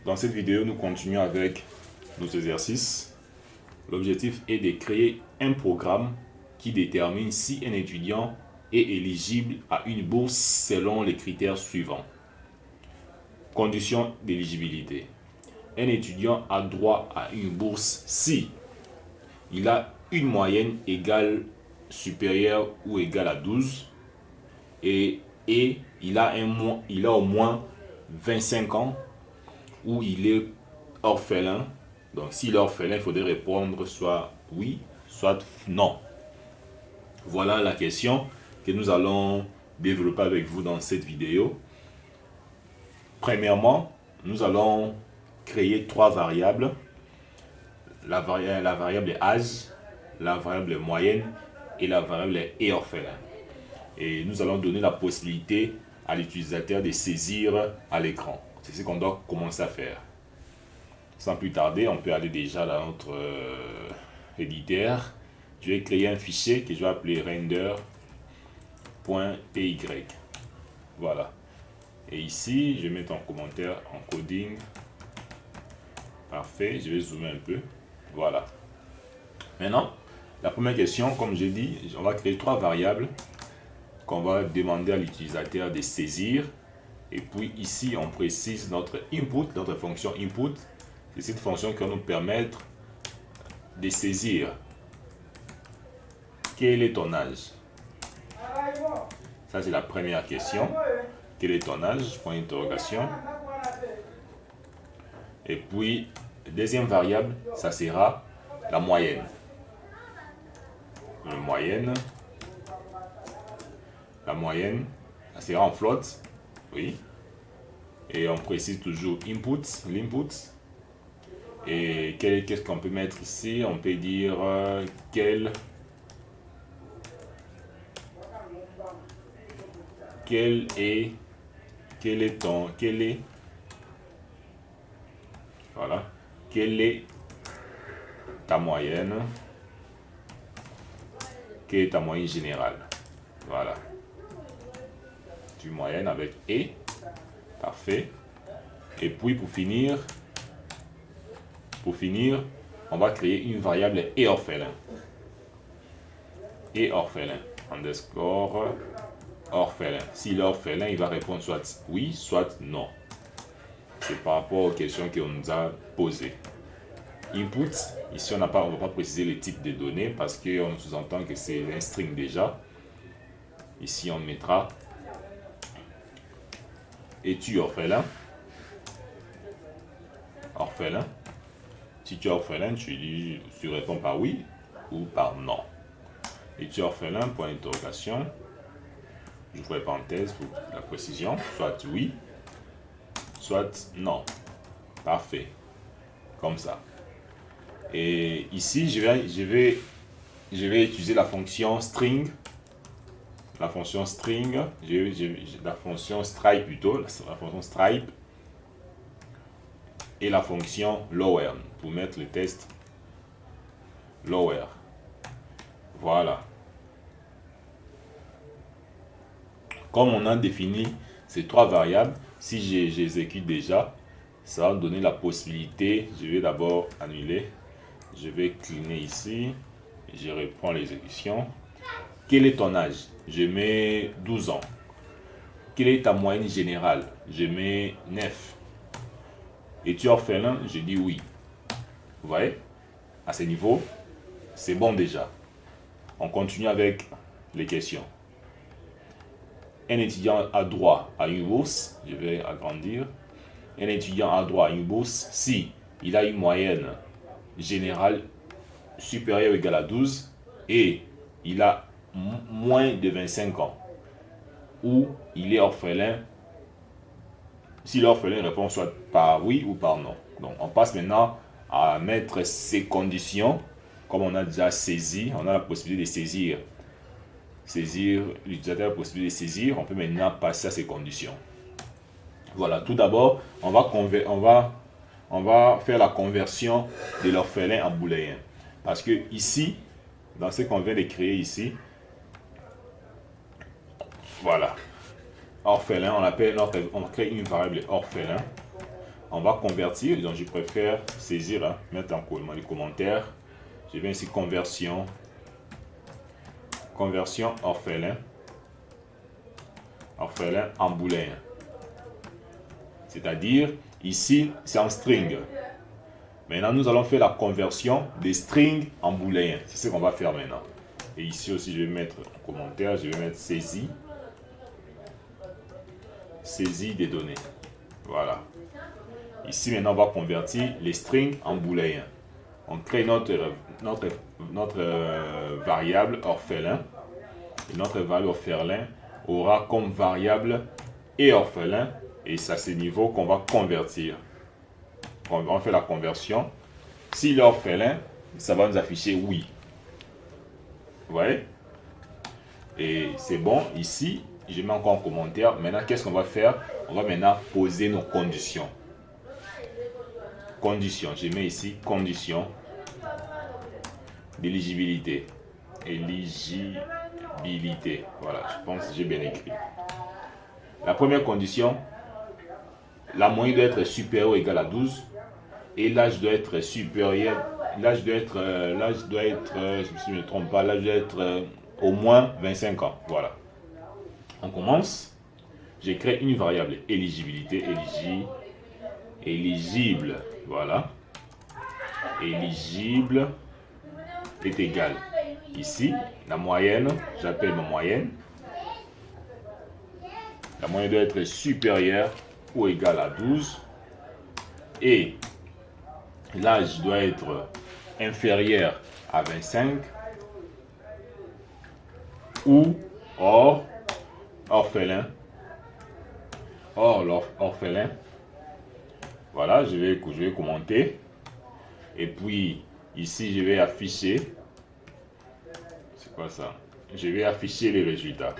Dans cette vidéo, nous continuons avec nos exercices. L'objectif est de créer un programme qui détermine si un étudiant est éligible à une bourse selon les critères suivants. Conditions d'éligibilité. Un étudiant a droit à une bourse si il a une moyenne égale, supérieure ou égale à 12 et il a au moins 25 ans ou il est orphelin. Donc s'il est orphelin, il faudrait répondre soit oui, soit non. Voilà la question que nous allons développer avec vous dans cette vidéo. Premièrement, nous allons créer trois variables. La variable âge, la variable moyenne et la variable est orphelin. Et nous allons donner la possibilité à l'utilisateur de saisir à l'écran. C'est ce qu'on doit commencer à faire. Sans plus tarder, on peut aller déjà dans notre éditeur. Je vais créer un fichier que je vais appeler render.py. Voilà. Et ici, je vais mettre en commentaire en coding. Parfait. Je vais zoomer un peu. Voilà. Maintenant, la première question, comme j'ai dit, on va créer trois variables qu'on va demander à l'utilisateur de saisir. Et puis ici, on précise notre input, notre fonction input. C'est cette fonction qui va nous permettre de saisir. Quel est ton âge? Ça, c'est la première question. Quel est ton âge? Point d'interrogation. Et puis, deuxième variable, ça sera la moyenne. La moyenne, ça sera en float. Oui. Et on précise toujours input, l'input. Et qu'est-ce qu'on peut mettre ici? On peut dire quel est ta moyenne? Quelle est ta moyenne générale? Voilà. Tu moyenne avec et. Parfait. Et puis pour finir, on va créer une variable et orphelin. Et orphelin. Underscore orphelin. S'il est orphelin, il va répondre soit oui, soit non. C'est par rapport aux questions qu'on nous a posées. Input, ici on ne va pas préciser le type de données parce qu'on sous-entend que c'est un string déjà. Ici on mettra es-tu orphelin? Orphelin. Si tu es orphelin, tu réponds par oui ou par non. Es-tu orphelin? Point d'interrogation. Je ferai parenthèse pour la précision. Soit oui, soit non. Parfait. Comme ça. Et ici, je vais utiliser la fonction string. La fonction string, la fonction stripe plutôt, la fonction stripe et la fonction lower pour mettre le test lower. Voilà. Comme on a défini ces trois variables, si j'exécute déjà, ça va me donner la possibilité. Je vais d'abord annuler. Je vais cleaner ici. Je reprends l'exécution. Quel est ton âge? Je mets 12 ans. Quelle est ta moyenne générale? Je mets 9. Es-tu orphelin? Je dis oui. Vous voyez? À ce niveau, c'est bon déjà. On continue avec les questions. Un étudiant a droit à une bourse. Je vais agrandir. Un étudiant a droit à une bourse si il a une moyenne générale supérieure ou égale à 12 et il a moins de 25 ans ou il est orphelin. Si l'orphelin répond soit par oui ou par non. Donc on passe maintenant à mettre ces conditions. Comme on a déjà saisi, on a la possibilité de saisir, l'utilisateur a la possibilité de saisir. On peut maintenant passer à ces conditions. Voilà, tout d'abord, on va faire la conversion de l'orphelin en booléen. Parce que ici, dans ce qu'on vient de créer ici, voilà, orphelin, on crée une variable orphelin. on va convertir. Donc je préfère saisir, hein, mettre en les commentaires. Je vais ici conversion orphelin en booléen. C'est-à-dire, ici, c'est en string. Maintenant, nous allons faire la conversion des strings en booléen. C'est ce qu'on va faire maintenant. Et ici aussi, je vais mettre en commentaire, je vais mettre saisie des données. Voilà. Ici, maintenant, on va convertir les strings en booléen. On crée notre variable orphelin. Et notre variable orphelin aura comme variable et orphelin. Et c'est à ce niveau qu'on va convertir. On fait la conversion. S'il est orphelin, ça va nous afficher oui. Vous voyez? Et c'est bon. Ici, je mets encore un commentaire. Maintenant, qu'est-ce qu'on va faire? On va maintenant poser nos conditions. Conditions. Je mets ici conditions d'éligibilité. Éligibilité. Voilà, je pense que j'ai bien écrit. La première condition, la moyenne doit être supérieure ou égale à 12 et l'âge doit être supérieur. L'âge doit être, si je ne me trompe pas, l'âge doit être au moins 25 ans. Voilà. On commence. Je crée une variable éligibilité, éligible. Voilà. Éligible est égal. Ici, la moyenne, j'appelle ma moyenne. La moyenne doit être supérieure ou égale à 12. Et l'âge doit être inférieur à 25. Ou hors orphelin. Orphelin. Voilà, je vais commenter. Et puis, ici, je vais afficher. C'est quoi ça? Je vais afficher les résultats.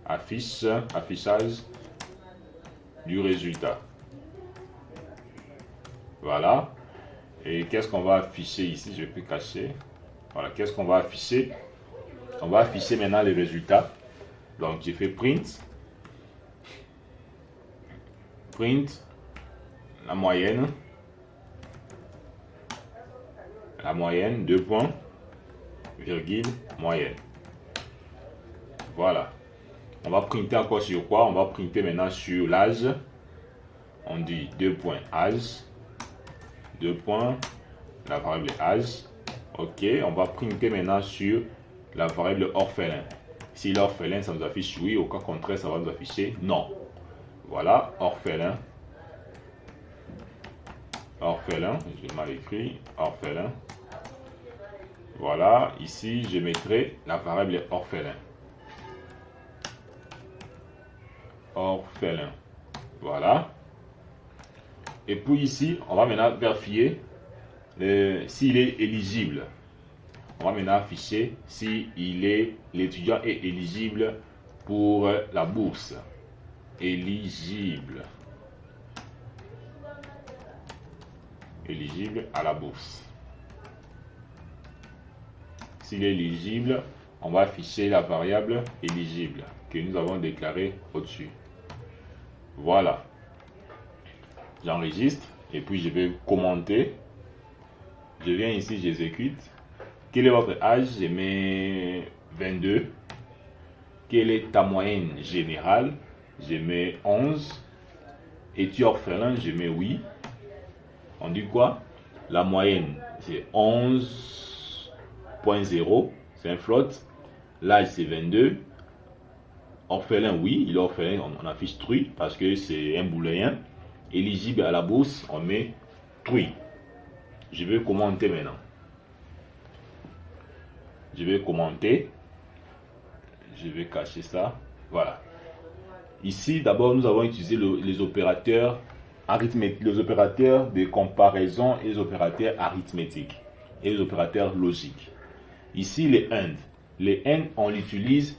Affichage du résultat. Voilà. Et qu'est-ce qu'on va afficher ici? Je vais plus cacher. Voilà, qu'est-ce qu'on va afficher? On va afficher maintenant les résultats. Donc, j'ai fait print. Print. La moyenne. La moyenne, 2 points, virgule, moyenne. Voilà. On va printer encore sur quoi? On va printer maintenant sur l'âge. On dit 2 points âge. 2 points, la variable âge. Ok, on va printer maintenant sur la variable orphelin. Si l'orphelin, ça nous affiche oui, au cas contraire, ça va nous afficher non. Voilà, orphelin. Orphelin, j'ai mal écrit, orphelin. Voilà, ici, je mettrai la variable orphelin. Orphelin. Voilà. Et puis ici, on va maintenant vérifier s'il est éligible. On va maintenant afficher si l'étudiant est éligible pour la bourse. Éligible. Éligible à la bourse. S'il est éligible, on va afficher la variable éligible que nous avons déclarée au-dessus. Voilà. J'enregistre et puis je vais commenter. Je viens ici, j'exécute. Quel est votre âge? Je mets 22. Quelle est ta moyenne générale? Je mets 11. Es-tu orphelin? Je mets oui. On dit quoi? La moyenne, c'est 11.0. C'est un float. L'âge, c'est 22. Orphelin, oui. Il est orphelin. On affiche true parce que c'est un booléen. Éligible à la bourse, on met true. Je vais commenter maintenant. Je vais commenter. Je vais cacher ça. Voilà. Ici, d'abord, nous avons utilisé les opérateurs arithmétiques, les opérateurs de comparaison et les opérateurs arithmétiques et les opérateurs logiques. Ici, les AND. Les AND, on l'utilise.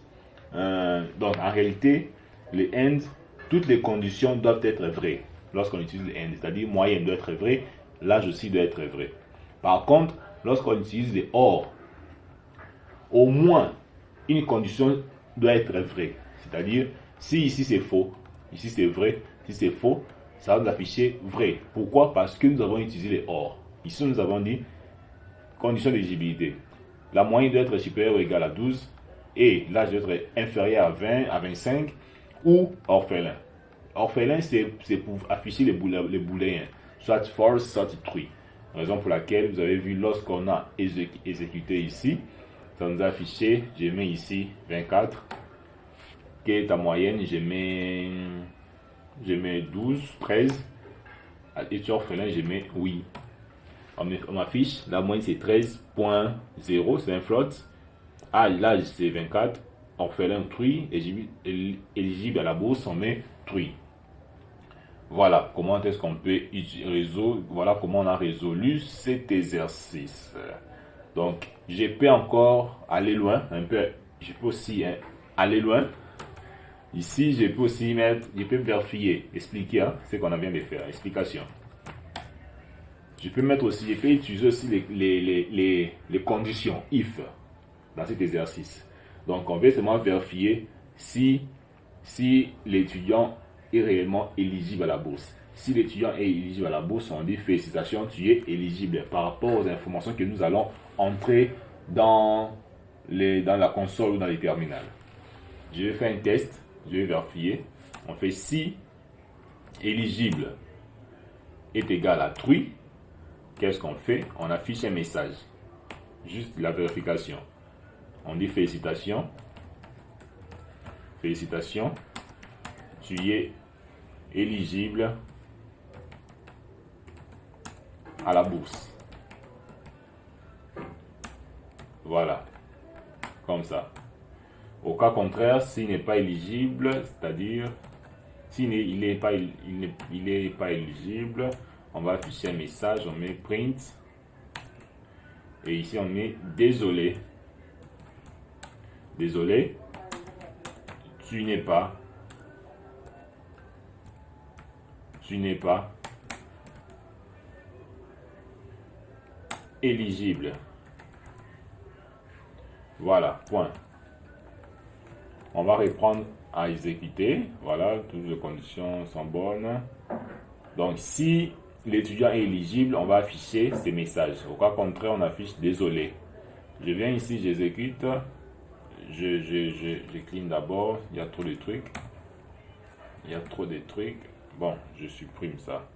Donc, en réalité, les AND, toutes les conditions doivent être vraies lorsqu'on utilise les AND. C'est-à-dire, moyenne doit être vrai, l'âge aussi doit être vrai. Par contre, lorsqu'on utilise les OR, au moins une condition doit être vraie. C'est-à-dire, si ici c'est faux, ici c'est vrai, si c'est faux, ça va nous afficher vrai. Pourquoi? Parce que nous avons utilisé les OR. Ici, nous avons dit condition d'éligibilité. La moyenne doit être supérieure ou égale à 12 et l'âge doit être inférieur à 20, à 25 ou orphelin. Orphelin, c'est pour afficher les booléens, soit false, soit true. Raison pour laquelle vous avez vu lorsqu'on a exécuté ici, ça nous a affiché, je mets ici 24. Quelle est ta moyenne? Je mets 12, 13. Et tu es orphelin, je mets oui. On m'affiche, la moyenne c'est 13.0, c'est un float. Ah, l'âge c'est 24. Orphelin, true. Éligible à la bourse, on met true. Voilà comment est-ce qu'on peut résoudre, voilà comment on a résolu cet exercice. Donc, je peux encore aller loin, un peu, je peux aussi aller loin. Ici, je peux aussi mettre, je peux vérifier, expliquer ce qu'on vient de faire, explication. Je peux mettre aussi, je peux utiliser aussi les conditions if dans cet exercice. Donc, on va seulement vérifier si l'étudiant est réellement éligible à la bourse. Si l'étudiant est éligible à la bourse, on dit félicitations, tu es éligible par rapport aux informations que nous allons entrer dans la console ou dans les terminales. Je vais faire un test, je vais vérifier. On fait si éligible est égal à true. Qu'est-ce qu'on fait? On affiche un message. Juste la vérification. On dit félicitations. Félicitations. Tu es éligible à la bourse. Voilà. Comme ça. Au cas contraire, s'il n'est pas éligible, c'est-à-dire s'il n'est pas éligible, on va afficher un message, on met print. Et ici, on met désolé. Désolé, tu n'es pas éligible. Voilà, point. On va reprendre à exécuter. Voilà, toutes les conditions sont bonnes. Donc, si l'étudiant est éligible, on va afficher ces messages. Au cas contraire, on affiche désolé. Je viens ici, j'exécute. Je clique d'abord. Il y a trop de trucs. Bon, je supprime ça.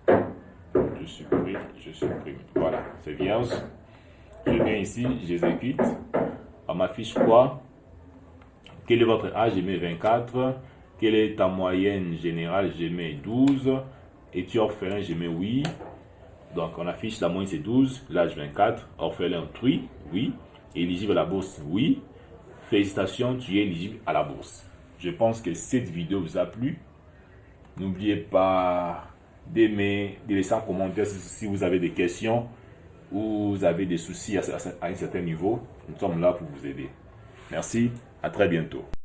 Je supprime. Voilà, c'est vierge. Je viens ici, j'exécute. On m'affiche quoi? Quel est votre âge? Je mets 24. Quelle est ta moyenne générale? Je mets 12. Et tu es orphelin? Je mets oui. Donc, on affiche la moyenne, c'est 12. L'âge 24. Orphelin, true, oui. Éligible à la bourse, oui. Félicitations, tu es éligible à la bourse. Je pense que cette vidéo vous a plu. N'oubliez pas d'aimer, de laisser un commentaire si vous avez des questions ou vous avez des soucis à un certain niveau. Nous sommes là pour vous aider. Merci, à très bientôt.